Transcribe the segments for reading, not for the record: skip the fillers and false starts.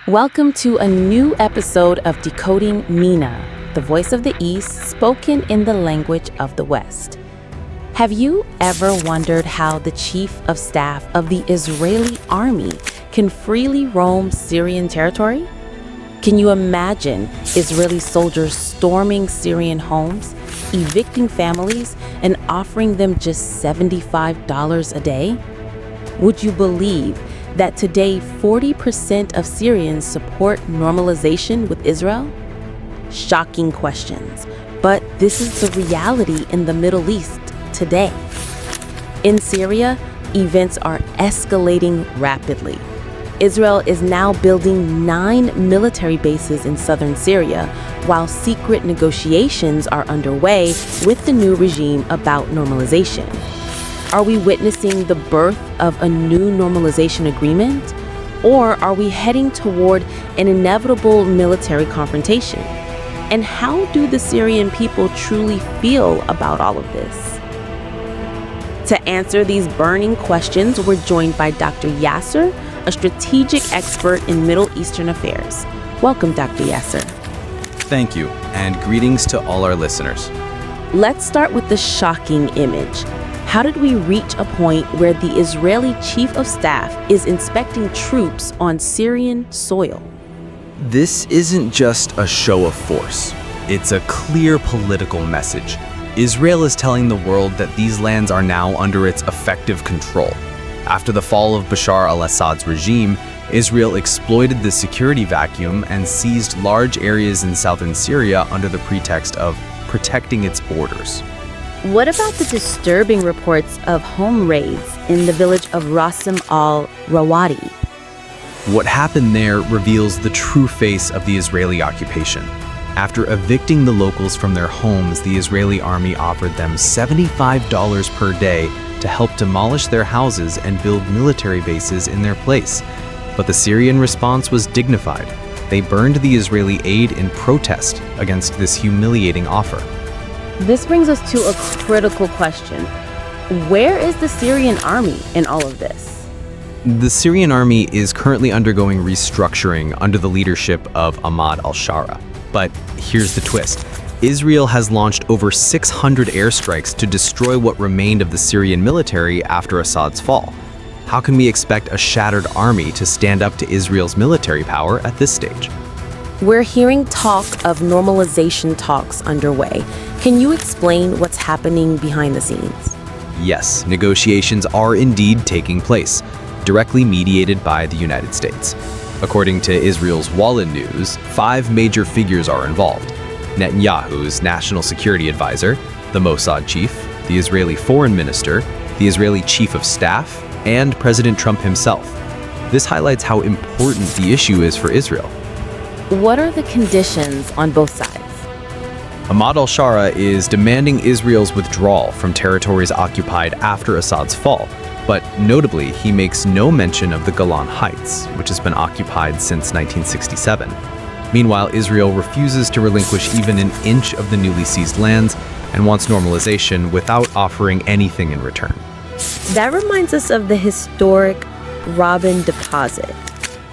Welcome to a new episode of Decoding MENA, the voice of the East spoken in the language of the West. Have you ever wondered how the chief of staff of the Israeli army can freely roam Syrian territory? Can you imagine Israeli soldiers storming Syrian homes, evicting families, and offering them just $75 a day? Would you believe that today 40% of Syrians support normalization with Israel? Shocking questions, but this is the reality in the Middle East today. In Syria, events are escalating rapidly. Israel is now building 9 military bases in southern Syria, while secret negotiations are underway with the new regime about normalization. Are we witnessing the birth of a new normalization agreement? Or are we heading toward an inevitable military confrontation? And how do the Syrian people truly feel about all of this? To answer these burning questions, we're joined by Dr. Yasser, a strategic expert in Middle Eastern affairs. Welcome, Dr. Yasser. Thank you, and greetings to all our listeners. Let's start with the shocking image. How did we reach a point where the Israeli chief of staff is inspecting troops on Syrian soil? This isn't just a show of force. It's a clear political message. Israel is telling the world that these lands are now under its effective control. After the fall of Bashar al-Assad's regime, Israel exploited the security vacuum and seized large areas in southern Syria under the pretext of protecting its borders. What about the disturbing reports of home raids in the village of Rasim al-Rawadi? What happened there reveals the true face of the Israeli occupation. After evicting the locals from their homes, the Israeli army offered them $75 per day to help demolish their houses and build military bases in their place. But the Syrian response was dignified. They burned the Israeli aid in protest against this humiliating offer. This brings us to a critical question. Where is the Syrian army in all of this? The Syrian army is currently undergoing restructuring under the leadership of Ahmad al-Shara. But here's the twist. Israel has launched over 600 airstrikes to destroy what remained of the Syrian military after Assad's fall. How can we expect a shattered army to stand up to Israel's military power at this stage? We're hearing talk of normalization talks underway. Can you explain what's happening behind the scenes? Yes, negotiations are indeed taking place, directly mediated by the United States. According to Israel's Wallin News, 5 major figures are involved: Netanyahu's national security advisor, the Mossad chief, the Israeli foreign minister, the Israeli chief of staff, and President Trump himself. This highlights how important the issue is for Israel. What are the conditions on both sides? Ahmad al-Shara is demanding Israel's withdrawal from territories occupied after Assad's fall, but notably, he makes no mention of the Golan Heights, which has been occupied since 1967. Meanwhile, Israel refuses to relinquish even an inch of the newly seized lands and wants normalization without offering anything in return. That reminds us of the historic Rabin Deposit.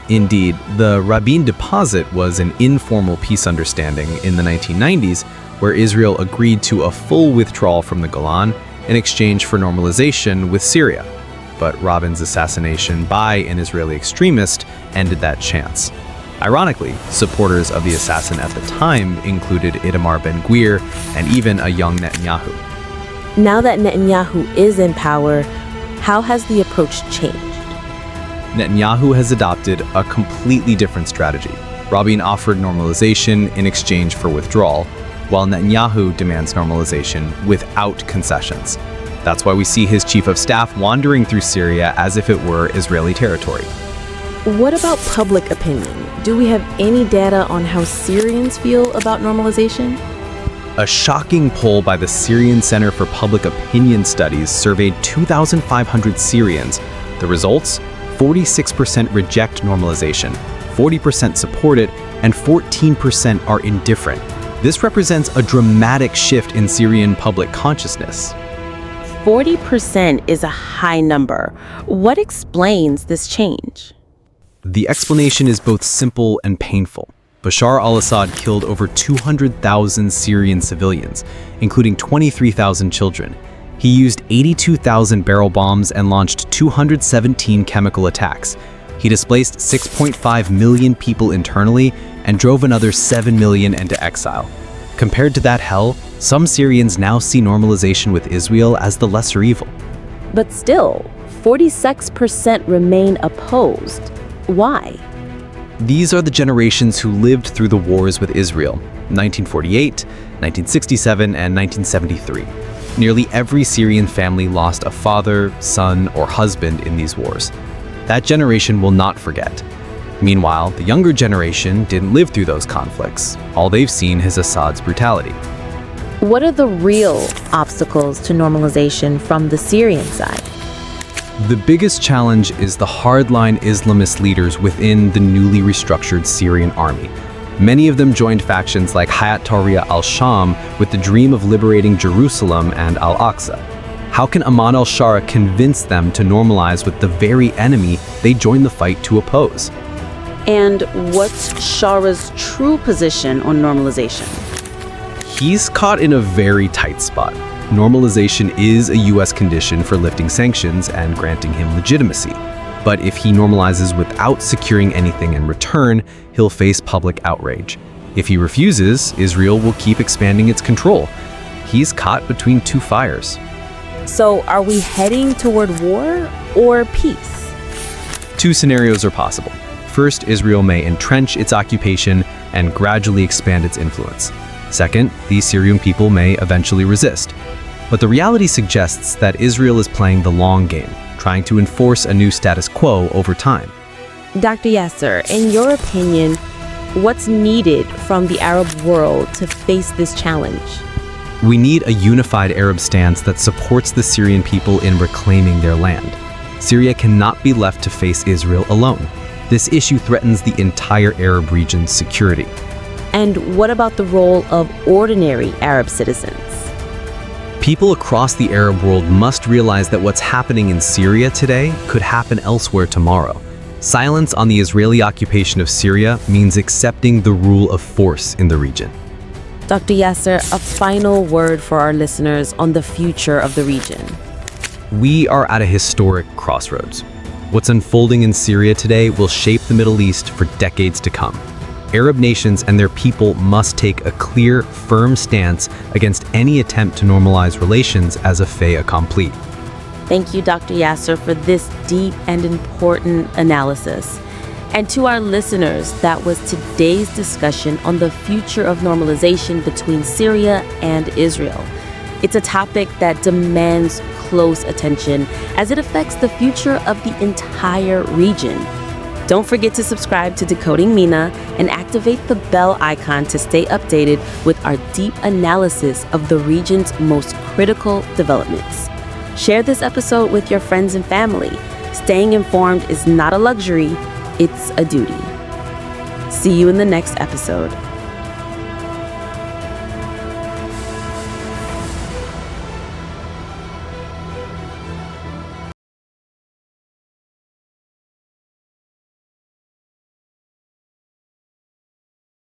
Indeed, the Rabin Deposit was an informal peace understanding in the 1990s where Israel agreed to a full withdrawal from the Golan in exchange for normalization with Syria. But Rabin's assassination by an Israeli extremist ended that chance. Ironically, supporters of the assassin at the time included Itamar Ben-Gvir and even a young Netanyahu. Now that Netanyahu is in power, how has the approach changed? Netanyahu has adopted a completely different strategy. Rabin offered normalization in exchange for withdrawal, while Netanyahu demands normalization without concessions. That's why we see his chief of staff wandering through Syria as if it were Israeli territory. What about public opinion? Do we have any data on how Syrians feel about normalization? A shocking poll by the Syrian Center for Public Opinion Studies surveyed 2,500 Syrians. The results? 46% reject normalization, 40% support it, and 14% are indifferent. This represents a dramatic shift in Syrian public consciousness. 40% is a high number. What explains this change? The explanation is both simple and painful. Bashar al-Assad killed over 200,000 Syrian civilians, including 23,000 children. He used 82,000 barrel bombs and launched 217 chemical attacks. He displaced 6.5 million people internally and drove another 7 million into exile. Compared to that hell, some Syrians now see normalization with Israel as the lesser evil. But still, 46% remain opposed. Why? These are the generations who lived through the wars with Israel, 1948, 1967, and 1973. Nearly every Syrian family lost a father, son, or husband in these wars. That generation will not forget. Meanwhile, the younger generation didn't live through those conflicts. All they've seen is Assad's brutality. What are the real obstacles to normalization from the Syrian side? The biggest challenge is the hardline Islamist leaders within the newly restructured Syrian army. Many of them joined factions like Hayat Tahrir al-Sham with the dream of liberating Jerusalem and Al-Aqsa. How can Ahmad al-Shara convince them to normalize with the very enemy they joined the fight to oppose? And what's Shara's true position on normalization? He's caught in a very tight spot. Normalization is a U.S. condition for lifting sanctions and granting him legitimacy. But if he normalizes without securing anything in return, he'll face public outrage. If he refuses, Israel will keep expanding its control. He's caught between two fires. So are we heading toward war or peace? Two scenarios are possible. First, Israel may entrench its occupation and gradually expand its influence. Second, the Syrian people may eventually resist. But the reality suggests that Israel is playing the long game, trying to enforce a new status quo over time. Dr. Yasser, in your opinion, what's needed from the Arab world to face this challenge? We need a unified Arab stance that supports the Syrian people in reclaiming their land. Syria cannot be left to face Israel alone. This issue threatens the entire Arab region's security. And what about the role of ordinary Arab citizens? People across the Arab world must realize that what's happening in Syria today could happen elsewhere tomorrow. Silence on the Israeli occupation of Syria means accepting the rule of force in the region. Dr. Yasser, a final word for our listeners on the future of the region. We are at a historic crossroads. What's unfolding in Syria today will shape the Middle East for decades to come. Arab nations and their people must take a clear, firm stance against any attempt to normalize relations as a fait accompli. Thank you, Dr. Yasser, for this deep and important analysis. And to our listeners, that was today's discussion on the future of normalization between Syria and Israel. It's a topic that demands close attention as it affects the future of the entire region. Don't forget to subscribe to Decoding MENA and activate the bell icon to stay updated with our deep analysis of the region's most critical developments. Share this episode with your friends and family. Staying informed is not a luxury, it's a duty. See you in the next episode.